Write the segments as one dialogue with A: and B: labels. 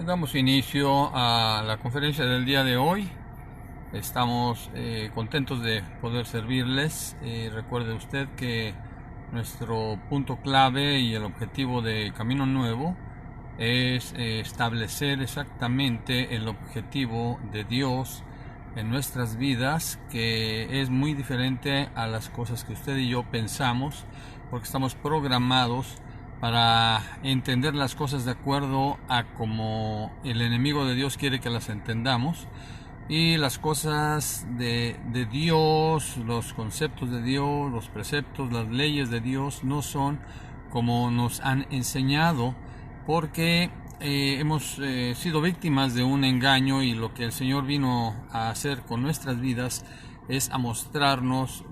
A: Damos inicio a la conferencia del día de hoy. Estamos contentos de poder servirles. Recuerde usted que nuestro punto clave y el objetivo de Camino Nuevo es establecer exactamente el objetivo de Dios en nuestras vidas, que es muy diferente a las cosas que usted y yo pensamos, porque estamos programados para entender las cosas de acuerdo a como el enemigo de Dios quiere que las entendamos, y las cosas de Dios, los conceptos de Dios, los preceptos, las leyes de Dios no son como nos han enseñado, porque hemos sido víctimas de un engaño, y lo que el Señor vino a hacer con nuestras vidas es a mostrarnos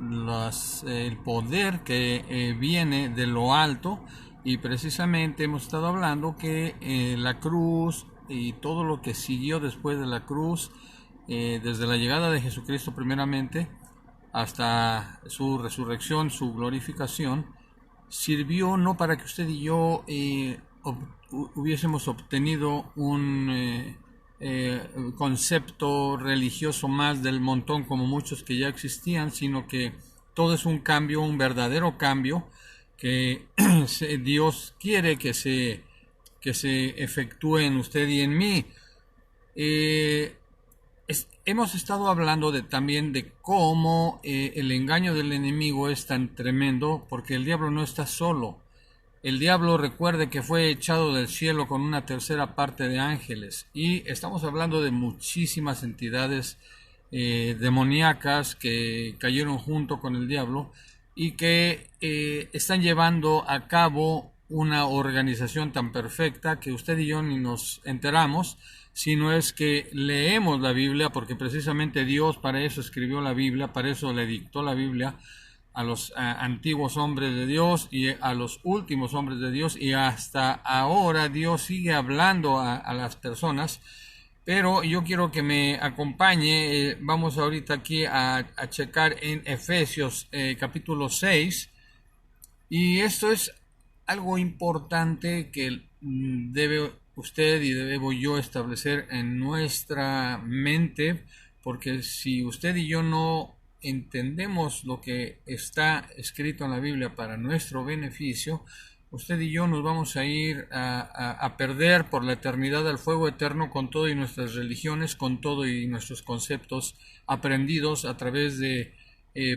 A: el poder que viene de lo alto. Y precisamente hemos estado hablando que la cruz y todo lo que siguió después de la cruz, desde la llegada de Jesucristo primeramente hasta su resurrección, su glorificación, sirvió no para que usted y yo hubiésemos obtenido un concepto religioso más del montón como muchos que ya existían, sino que todo es un cambio, un verdadero cambio que Dios quiere que se efectúe en usted y en mí. Hemos estado hablando también de cómo el engaño del enemigo es tan tremendo, porque el diablo no está solo. El diablo, recuerde que fue echado del cielo con una tercera parte de ángeles, y estamos hablando de muchísimas entidades demoníacas que cayeron junto con el diablo y que están llevando a cabo una organización tan perfecta que usted y yo ni nos enteramos, sino es que leemos la Biblia, porque precisamente Dios para eso escribió la Biblia, para eso le dictó la Biblia a los antiguos hombres de Dios y a los últimos hombres de Dios, y hasta ahora Dios sigue hablando a las personas. Pero yo quiero que me acompañe. Vamos ahorita aquí a checar en Efesios capítulo 6, y esto es algo importante que debe usted y debo yo establecer en nuestra mente, porque si usted y yo no entendemos lo que está escrito en la Biblia para nuestro beneficio, usted y yo nos vamos a ir a perder por la eternidad al fuego eterno, con todo y nuestras religiones, con todo y nuestros conceptos aprendidos a través de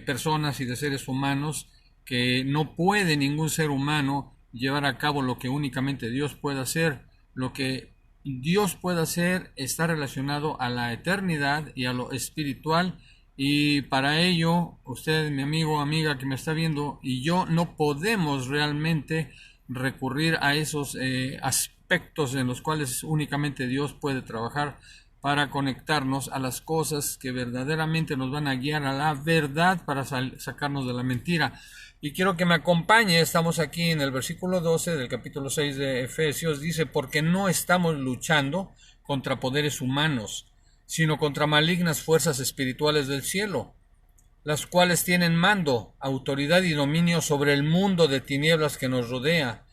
A: personas y de seres humanos, que no puede ningún ser humano llevar a cabo lo que únicamente Dios puede hacer. Lo que Dios puede hacer está relacionado a la eternidad y a lo espiritual, y para ello usted, mi amigo o amiga que me está viendo, y yo no podemos realmente recurrir a esos aspectos en los cuales únicamente Dios puede trabajar para conectarnos a las cosas que verdaderamente nos van a guiar a la verdad, para sacarnos de la mentira. Y quiero que me acompañe. Estamos aquí en el versículo 12 del capítulo 6 de Efesios. Dice: porque no estamos luchando contra poderes humanos, sino contra malignas fuerzas espirituales del cielo, las cuales tienen mando, autoridad y dominio sobre el mundo de tinieblas que nos rodea.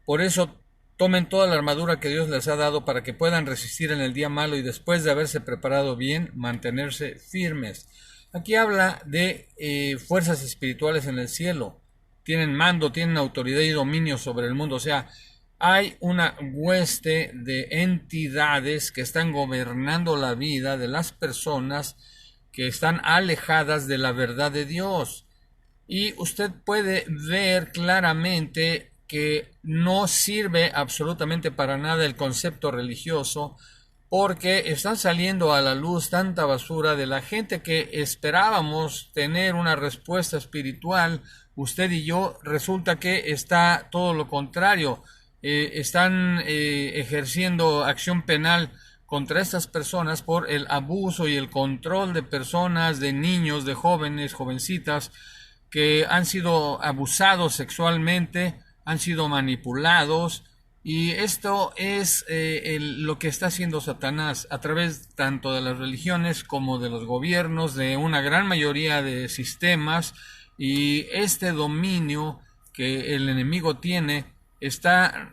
A: Por eso tomen toda la armadura que Dios les ha dado, para que puedan resistir en el día malo, y después de haberse preparado bien, mantenerse firmes. Aquí habla de fuerzas espirituales en el cielo. Tienen mando, tienen autoridad y dominio sobre el mundo. O sea, hay una hueste de entidades que están gobernando la vida de las personas que están alejadas de la verdad de Dios. Y usted puede ver claramente que no sirve absolutamente para nada el concepto religioso, porque están saliendo a la luz tanta basura de la gente que esperábamos tener una respuesta espiritual. Usted y yo, resulta que está todo lo contrario. Están ejerciendo acción penal contra estas personas por el abuso y el control de personas, de niños, de jóvenes, jovencitas, que han sido abusados sexualmente, han sido manipulados. Y esto es lo que está haciendo Satanás a través tanto de las religiones como de los gobiernos, de una gran mayoría de sistemas. Y este dominio que el enemigo tiene está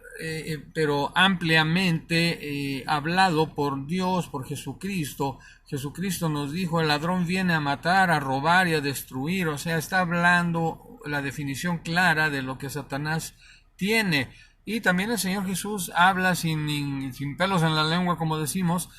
A: pero ampliamente hablado por Dios, por Jesucristo. Jesucristo nos dijo, el ladrón viene a matar, a robar y a destruir. O sea, está hablando la definición clara de lo que Satanás tiene. Y también el Señor Jesús habla sin pelos en la lengua, como decimos,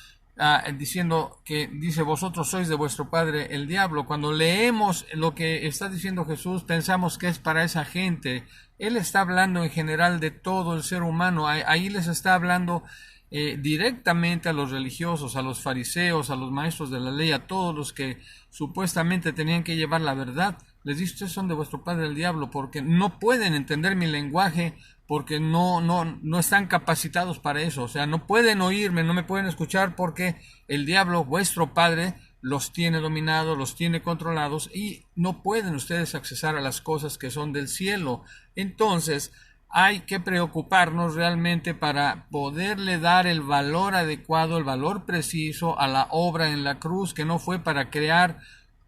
A: diciendo que dice, vosotros sois de vuestro padre el diablo. Cuando leemos lo que está diciendo Jesús, pensamos que es para esa gente. Él está hablando en general de todo el ser humano. Ahí les está hablando directamente a los religiosos, a los fariseos, a los maestros de la ley, a todos los que supuestamente tenían que llevar la verdad. Les dice, ustedes son de vuestro padre el diablo, porque no pueden entender mi lenguaje, porque no están capacitados para eso. O sea, no pueden oírme, no me pueden escuchar, porque el diablo, vuestro padre, los tiene dominados, los tiene controlados, y no pueden ustedes accesar a las cosas que son del cielo. Entonces, hay que preocuparnos realmente para poderle dar el valor adecuado, el valor preciso a la obra en la cruz, que no fue para crear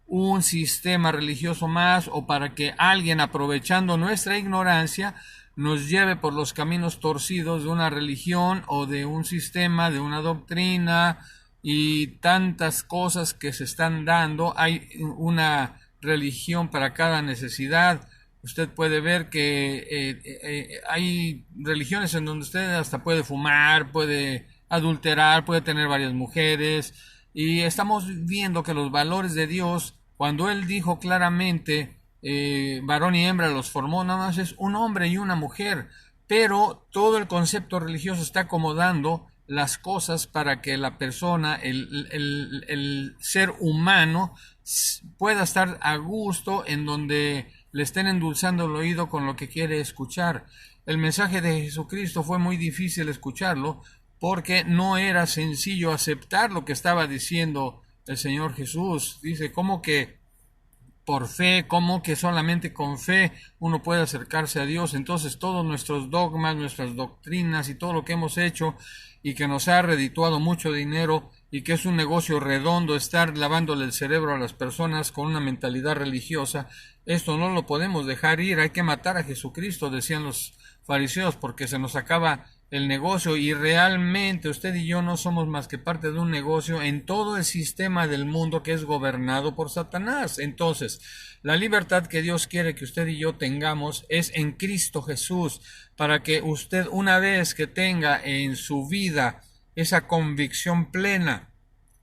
A: un sistema religioso más, o para que alguien, aprovechando nuestra ignorancia, nos lleve por los caminos torcidos de una religión o de un sistema, de una doctrina y tantas cosas que se están dando. Hay una religión para cada necesidad. Usted puede ver que hay religiones en donde usted hasta puede fumar, puede adulterar, puede tener varias mujeres, y estamos viendo que los valores de Dios, cuando Él dijo claramente, varón y hembra los formó, nada más es un hombre y una mujer, pero todo el concepto religioso está acomodando las cosas para que la persona, el ser humano, pueda estar a gusto en donde le estén endulzando el oído con lo que quiere escuchar. El mensaje de Jesucristo fue muy difícil escucharlo, porque no era sencillo aceptar lo que estaba diciendo el Señor Jesús. Dice, ¿cómo que por fe? ¿Cómo que solamente con fe uno puede acercarse a Dios? Entonces todos nuestros dogmas, nuestras doctrinas y todo lo que hemos hecho y que nos ha redituado mucho dinero y que es un negocio redondo estar lavándole el cerebro a las personas con una mentalidad religiosa, esto no lo podemos dejar ir. Hay que matar a Jesucristo, decían los fariseos, porque se nos acaba el negocio, y realmente usted y yo no somos más que parte de un negocio en todo el sistema del mundo que es gobernado por Satanás. Entonces, la libertad que Dios quiere que usted y yo tengamos es en Cristo Jesús, para que usted, una vez que tenga en su vida esa convicción plena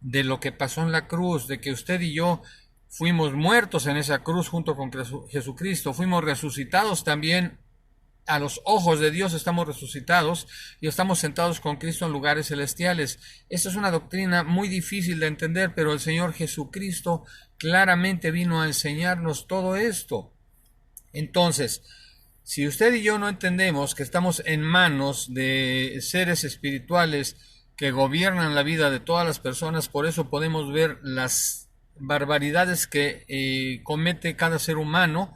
A: de lo que pasó en la cruz, de que usted y yo fuimos muertos en esa cruz junto con Jesucristo, fuimos resucitados también. A los ojos de Dios estamos resucitados y estamos sentados con Cristo en lugares celestiales. Esta es una doctrina muy difícil de entender, pero el Señor Jesucristo claramente vino a enseñarnos todo esto. Entonces, si usted y yo no entendemos que estamos en manos de seres espirituales que gobiernan la vida de todas las personas, por eso podemos ver las barbaridades que comete cada ser humano,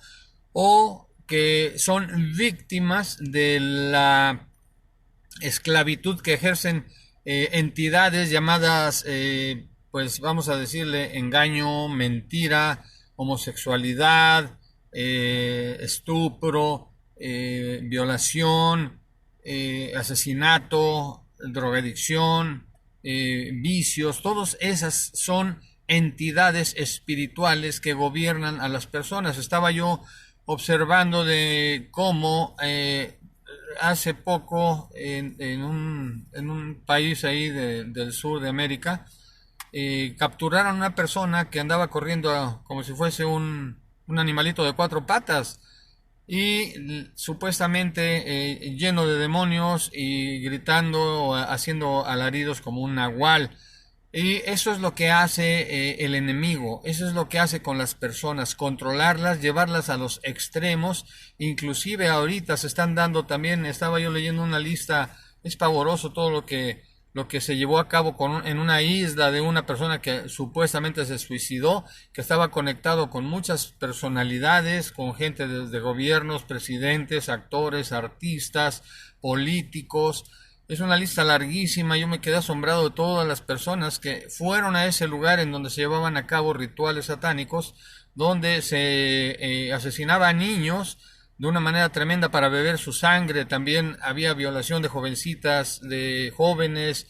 A: o que son víctimas de la esclavitud que ejercen entidades llamadas, pues vamos a decirle, engaño, mentira, homosexualidad, estupro, violación, asesinato, drogadicción, vicios. Todas esas son entidades espirituales que gobiernan a las personas. Estaba yo observando de cómo hace poco en un país ahí del sur de América, capturaron a una persona que andaba corriendo como si fuese un animalito de 4 patas, y supuestamente lleno de demonios y gritando, haciendo alaridos como un nahual. Y eso es lo que hace el enemigo, eso es lo que hace con las personas, controlarlas, llevarlas a los extremos. Inclusive ahorita se están dando también, estaba yo leyendo una lista, es pavoroso todo lo que se llevó a cabo en una isla de una persona que supuestamente se suicidó, que estaba conectado con muchas personalidades, con gente de gobiernos, presidentes, actores, artistas, políticos. Es una lista larguísima. Yo me quedé asombrado de todas las personas que fueron a ese lugar en donde se llevaban a cabo rituales satánicos, donde se asesinaba a niños, de una manera tremenda para beber su sangre. También había violación de jovencitas, de jóvenes,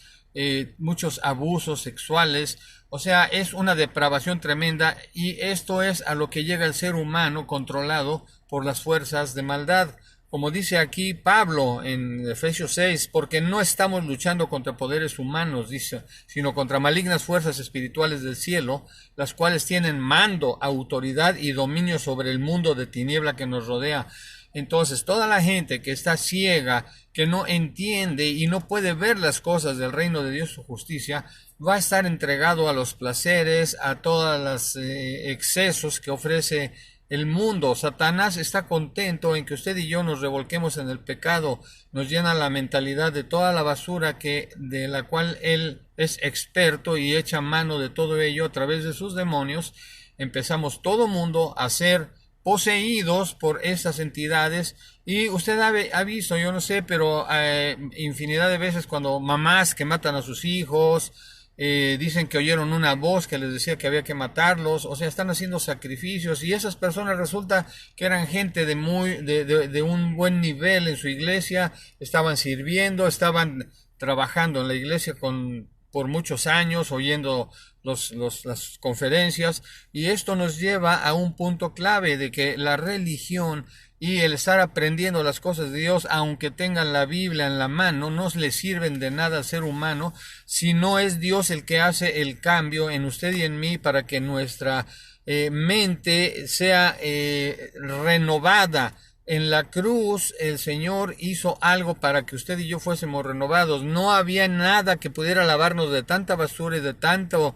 A: muchos abusos sexuales. O sea, es una depravación tremenda, y esto es a lo que llega el ser humano controlado por las fuerzas de maldad. Como dice aquí Pablo en Efesios 6, porque no estamos luchando contra poderes humanos, dice, sino contra malignas fuerzas espirituales del cielo, las cuales tienen mando, autoridad y dominio sobre el mundo de tiniebla que nos rodea. Entonces, toda la gente que está ciega, que no entiende y no puede ver las cosas del reino de Dios, su justicia, va a estar entregado a los placeres, a todos los excesos que ofrece el mundo. Satanás está contento en que usted y yo nos revolquemos en el pecado. Nos llena la mentalidad de toda la basura de la cual él es experto, y echa mano de todo ello a través de sus demonios. Empezamos todo mundo a ser poseídos por esas entidades, y usted ha visto, yo no sé, pero infinidad de veces cuando mamás que matan a sus hijos, dicen que oyeron una voz que les decía que había que matarlos. O sea, están haciendo sacrificios, y esas personas resulta que eran gente de un buen nivel en su iglesia, estaban sirviendo, estaban trabajando en la iglesia por muchos años, oyendo las conferencias, y esto nos lleva a un punto clave de que la religión y el estar aprendiendo las cosas de Dios, aunque tengan la Biblia en la mano, no le sirven de nada al ser humano si no es Dios el que hace el cambio en usted y en mí para que nuestra mente sea renovada. En la cruz el Señor hizo algo para que usted y yo fuésemos renovados. No había nada que pudiera lavarnos de tanta basura y de tanto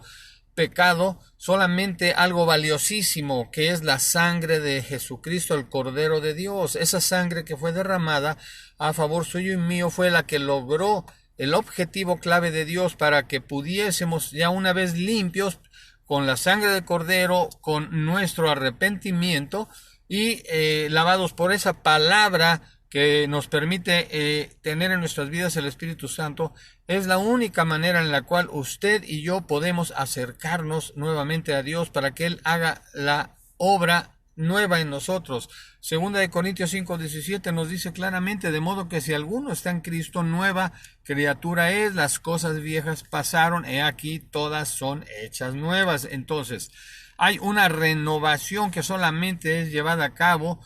A: pecado, solamente algo valiosísimo, que es la sangre de Jesucristo, el Cordero de Dios. Esa sangre que fue derramada a favor suyo y mío fue la que logró el objetivo clave de Dios para que pudiésemos, ya una vez limpios con la sangre del Cordero, con nuestro arrepentimiento, y lavados por esa palabra que nos permite tener en nuestras vidas el Espíritu Santo. Es la única manera en la cual usted y yo podemos acercarnos nuevamente a Dios para que Él haga la obra nueva en nosotros. Segunda de Corintios 5:17 nos dice claramente: de modo que si alguno está en Cristo, nueva criatura es, las cosas viejas pasaron, he aquí todas son hechas nuevas. Entonces, hay una renovación que solamente es llevada a cabo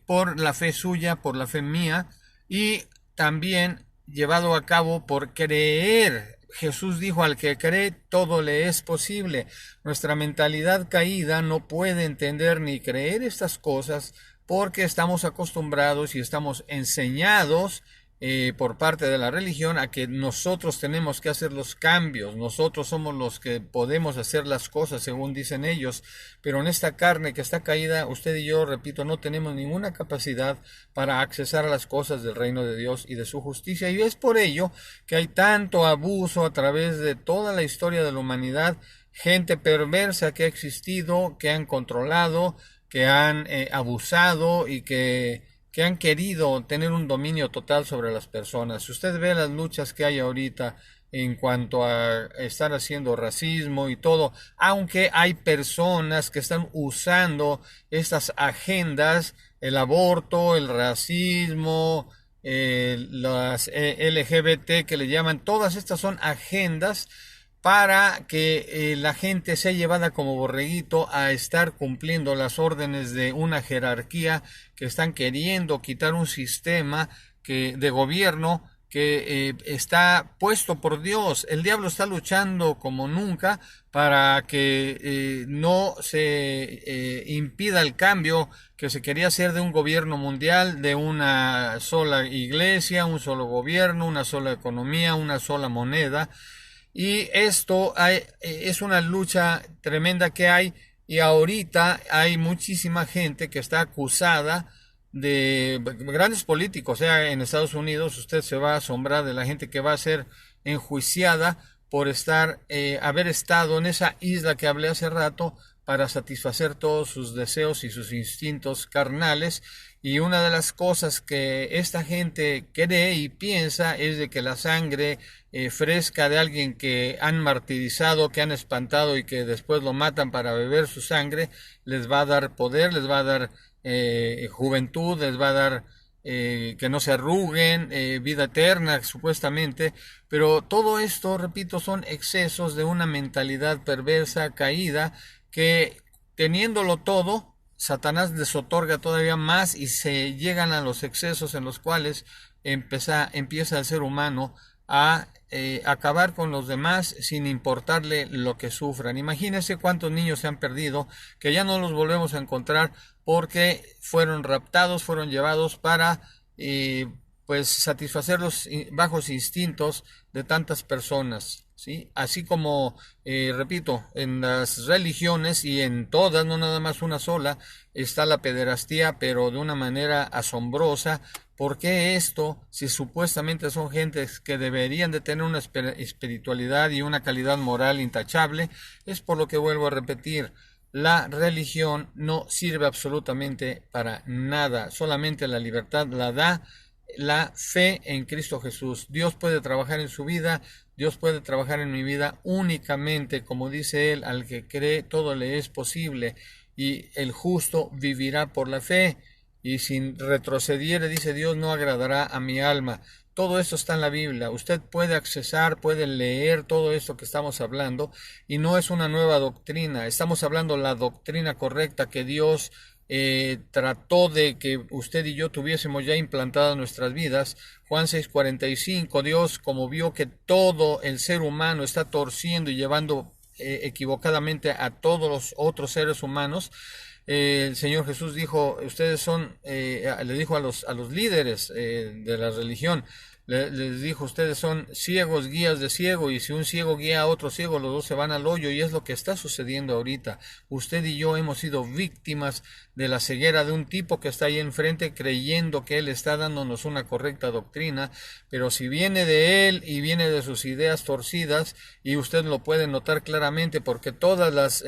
A: por la fe suya, por la fe mía, y también llevado a cabo por creer. Jesús dijo: al que cree, todo le es posible. Nuestra mentalidad caída no puede entender ni creer estas cosas, porque estamos acostumbrados y estamos enseñados por parte de la religión a que nosotros tenemos que hacer los cambios, nosotros somos los que podemos hacer las cosas según dicen ellos, pero en esta carne que está caída, usted y yo, repito, no tenemos ninguna capacidad para accesar a las cosas del reino de Dios y de su justicia, y es por ello que hay tanto abuso a través de toda la historia de la humanidad, gente perversa que ha existido, que han controlado, que han abusado y que han querido tener un dominio total sobre las personas. Si usted ve las luchas que hay ahorita en cuanto a estar haciendo racismo y todo, aunque hay personas que están usando estas agendas, el aborto, el racismo, las LGBT que le llaman, todas estas son agendas para que la gente sea llevada como borreguito a estar cumpliendo las órdenes de una jerarquía que están queriendo quitar un sistema de gobierno que está puesto por Dios. El diablo está luchando como nunca para que no se impida el cambio que se quería hacer de un gobierno mundial, de una sola iglesia, un solo gobierno, una sola economía, una sola moneda. Y esto es una lucha tremenda que hay, y ahorita hay muchísima gente que está acusada de grandes políticos. O sea, en Estados Unidos usted se va a asombrar de la gente que va a ser enjuiciada por haber estado en esa isla que hablé hace rato para satisfacer todos sus deseos y sus instintos carnales. Y una de las cosas que esta gente cree y piensa es de que la sangre fresca de alguien que han martirizado, que han espantado y que después lo matan para beber su sangre, les va a dar poder, les va a dar juventud, les va a dar que no se arruguen, vida eterna supuestamente, pero todo esto, repito, son excesos de una mentalidad perversa, caída, que teniéndolo todo, Satanás les otorga todavía más y se llegan a los excesos en los cuales empieza el ser humano a acabar con los demás sin importarle lo que sufran. Imagínense cuántos niños se han perdido, que ya no los volvemos a encontrar porque fueron raptados, fueron llevados para pues satisfacer los bajos instintos de tantas personas. ¿Sí? Así como, repito, en las religiones y en todas, no nada más una sola, está la pederastía, pero de una manera asombrosa. ¿Por qué esto, si supuestamente son gentes que deberían de tener una espiritualidad y una calidad moral intachable? Es por lo que vuelvo a repetir, la religión no sirve absolutamente para nada, solamente la libertad la da la fe en Cristo Jesús. Dios puede trabajar en su vida, Dios puede trabajar en mi vida únicamente, como dice él, al que cree todo le es posible, y el justo vivirá por la fe, y si retrocediere, dice Dios, no agradará a mi alma. Todo esto está en la Biblia. Usted puede accesar, puede leer todo esto que estamos hablando, y no es una nueva doctrina. Estamos hablando la doctrina correcta que Dios trató de que usted y yo tuviésemos ya implantada en nuestras vidas. Juan 6:45, Dios, como vio que todo el ser humano está torciendo y llevando equivocadamente a todos los otros seres humanos, el Señor Jesús dijo, ustedes son, le dijo a los líderes de la religión, les dijo, ustedes son ciegos, guías de ciego, y si un ciego guía a otro ciego, los dos se van al hoyo, y es lo que está sucediendo ahorita. Usted y yo hemos sido víctimas de la ceguera de un tipo que está ahí enfrente creyendo que él está dándonos una correcta doctrina, pero si viene de él y viene de sus ideas torcidas, y usted lo puede notar claramente porque todas las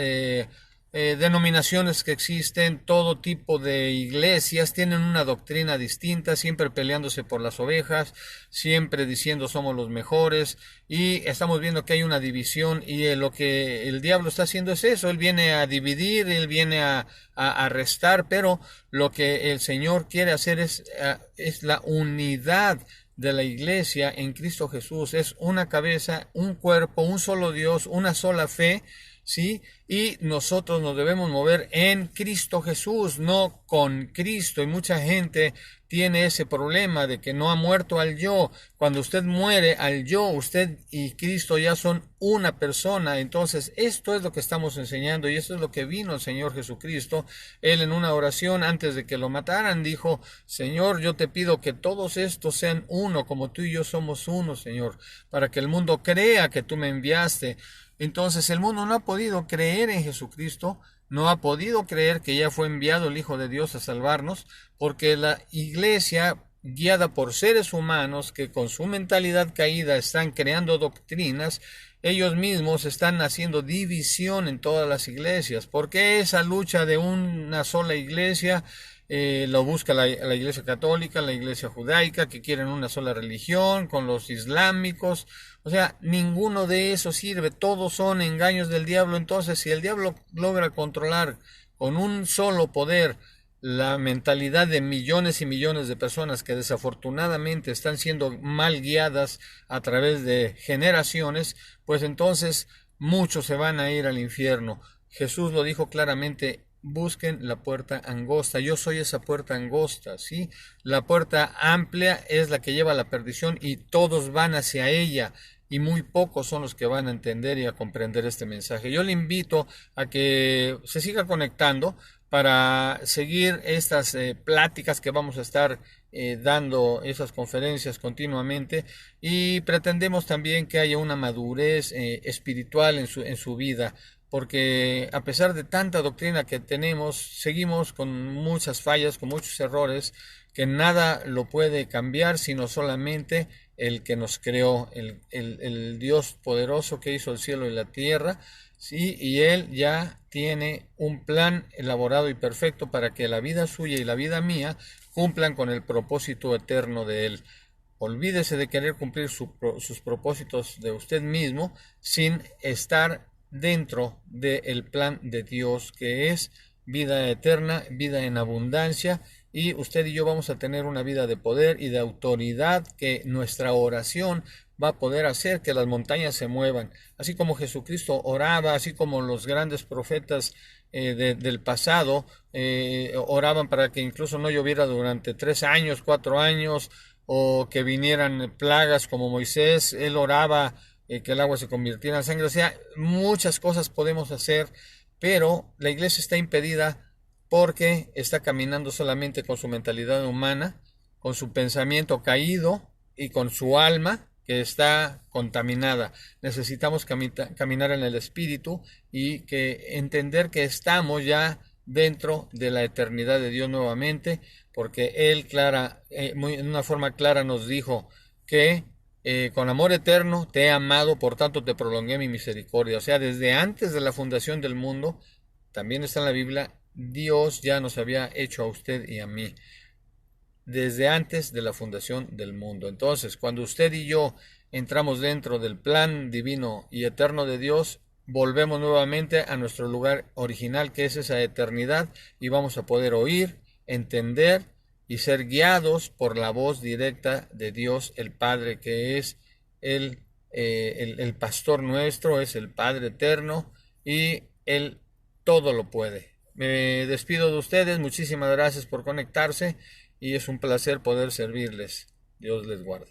A: denominaciones que existen, todo tipo de iglesias tienen una doctrina distinta, siempre peleándose por las ovejas, siempre diciendo somos los mejores, y estamos viendo que hay una división, y lo que el diablo está haciendo es eso. Él viene a dividir, él viene a restar, pero lo que el Señor quiere hacer es la unidad de la iglesia en Cristo Jesús. Es una cabeza, un cuerpo, un solo Dios, una sola fe, ¿sí? Y nosotros nos debemos mover en Cristo Jesús, no con Cristo. Y mucha gente tiene ese problema de que no ha muerto al yo. Cuando usted muere al yo, usted y Cristo ya son una persona. Entonces, esto es lo que estamos enseñando, y esto es lo que vino el Señor Jesucristo. Él, en una oración antes de que lo mataran, dijo, Señor, yo te pido que todos estos sean uno, como tú y yo somos uno, Señor, para que el mundo crea que tú me enviaste. Entonces el mundo no ha podido creer en Jesucristo, no ha podido creer que ya fue enviado el Hijo de Dios a salvarnos, porque la iglesia, guiada por seres humanos que con su mentalidad caída están creando doctrinas, ellos mismos están haciendo división en todas las iglesias. ¿Por qué esa lucha de una sola iglesia? Lo busca la iglesia católica, la iglesia judaica, que quieren una sola religión, con los islámicos. O sea, ninguno de esos sirve, todos son engaños del diablo. Entonces, si el diablo logra controlar con un solo poder la mentalidad de millones y millones de personas que desafortunadamente están siendo mal guiadas a través de generaciones, pues entonces muchos se van a ir al infierno. Jesús lo dijo claramente, busquen la puerta angosta. Yo soy esa puerta angosta, ¿sí? La puerta amplia es la que lleva a la perdición y todos van hacia ella, y muy pocos son los que van a entender y a comprender este mensaje. Yo le invito a que se siga conectando para seguir estas pláticas que vamos a estar dando, esas conferencias continuamente, y pretendemos también que haya una madurez espiritual en su vida, porque a pesar de tanta doctrina que tenemos, seguimos con muchas fallas, con muchos errores, que nada lo puede cambiar, sino solamente el que nos creó, el Dios poderoso que hizo el cielo y la tierra, ¿sí? Y Él ya tiene un plan elaborado y perfecto para que la vida suya y la vida mía cumplan con el propósito eterno de Él. Olvídese de querer cumplir sus propósitos de usted mismo sin estar dentro del plan de Dios, que es vida eterna, vida en abundancia, y usted y yo vamos a tener una vida de poder y de autoridad, que nuestra oración va a poder hacer que las montañas se muevan, así como Jesucristo oraba, así como los grandes profetas del pasado oraban para que incluso no lloviera durante 3 años, 4 años, o que vinieran plagas como Moisés. Él oraba que el agua se convirtiera en sangre. O sea, muchas cosas podemos hacer, pero la iglesia está impedida porque está caminando solamente con su mentalidad humana, con su pensamiento caído y con su alma que está contaminada. Necesitamos caminar en el espíritu y que entender que estamos ya dentro de la eternidad de Dios nuevamente, porque Él en una forma clara nos dijo que con amor eterno te he amado, por tanto te prolongué mi misericordia. O sea, desde antes de la fundación del mundo, también está en la Biblia, Dios ya nos había hecho a usted y a mí desde antes de la fundación del mundo. Entonces, cuando usted y yo entramos dentro del plan divino y eterno de Dios, volvemos nuevamente a nuestro lugar original, que es esa eternidad, y vamos a poder oír, entender y ser guiados por la voz directa de Dios el Padre, que es el pastor nuestro, es el Padre eterno, y Él todo lo puede. Me despido de ustedes, muchísimas gracias por conectarse y es un placer poder servirles. Dios les guarde.